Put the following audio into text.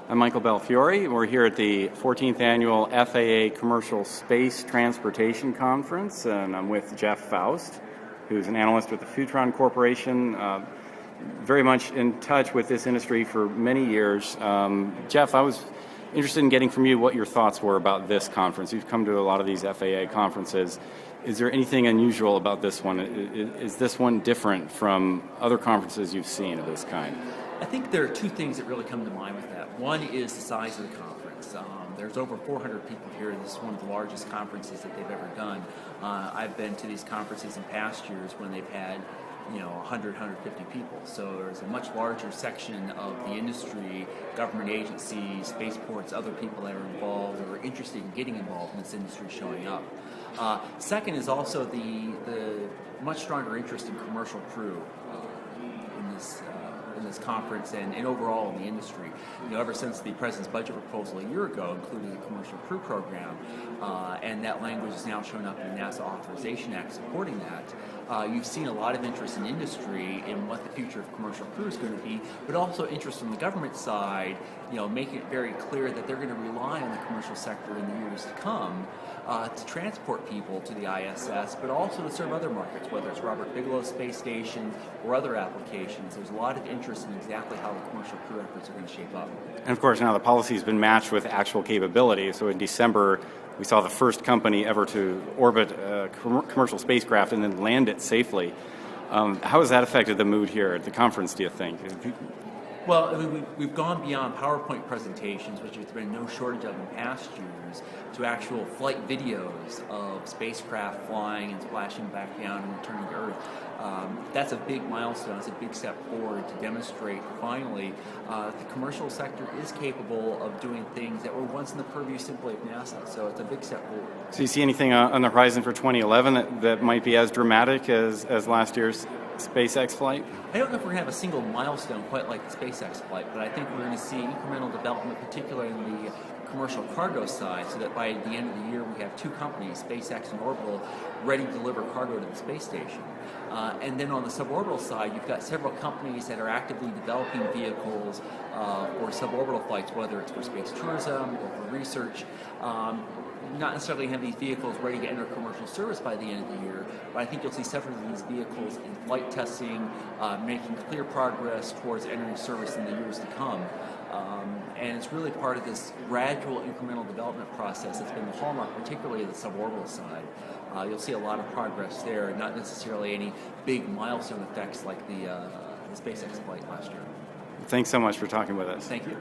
I'm Michael Belfiore. We're here at the 14th Annual FAA Commercial Space Transportation Conference, and I'm with Jeff Foust, who's an analyst with the Futron Corporation, very much in touch with this industry for many years. Jeff, I was interested in getting from you what your thoughts were about this conference. You've come to a lot of these FAA conferences. Is there anything unusual about this one? Is this one different from other conferences you've seen of this kind? I think there are two things that really come to mind with that. One is the size of the conference. There's over 400 people here. This is one of the largest conferences that they've ever done. I've been to these conferences in past years when they've had 100, 150 people. So there's a much larger section of the industry, government agencies, spaceports, other people that are involved or are interested in getting involved in this industry showing up. Second is also the much stronger interest in commercial crew in this conference and overall in the industry. Ever since the President's budget proposal a year ago included a commercial crew program, and that language is now showing up in the NASA Authorization Act supporting that, you've seen a lot of interest in industry in what the future of commercial crew is going to be, but also interest from the government side, making it very clear that they're going to rely on the commercial sector in the years to come to transport people to the ISS, but also to serve other markets, whether it's Robert Bigelow Space Station or other applications. There's a lot of interest in exactly how the commercial crew efforts are going to shape up. And of course, now the policy has been matched with actual capability. So in December, we saw the first company ever to orbit a commercial spacecraft and then land it safely. How has that affected the mood here at the conference, do you think? Well, we've gone beyond PowerPoint presentations, which there's been no shortage of in past years, to actual flight videos of spacecraft flying and splashing back down and returning to Earth. That's a big milestone. It's a big step forward to demonstrate, finally, the commercial sector is capable of doing things that were once in the purview simply of NASA. So it's a big step forward. So you see anything on the horizon for 2011 that might be as dramatic as last year's SpaceX flight? I don't know if we're going to have a single milestone quite like the SpaceX flight, but I think we're going to see incremental development, particularly in the commercial cargo side, so that by the end of the year we have two companies, SpaceX and Orbital, ready to deliver cargo to the space station. And then on the suborbital side, you've got several companies that are actively developing vehicles for suborbital flights, whether it's for space tourism or for research. Not necessarily have these vehicles ready to enter commercial service by the end of the year, but I think you'll see several of these vehicles in flight testing, making clear progress towards entering service in the years to come. And it's really part of this gradual incremental development process that's been the hallmark, particularly of the suborbital side. You'll see a lot of progress there, not necessarily any big milestone effects like the SpaceX flight last year. Thanks so much for talking with us. Thank you.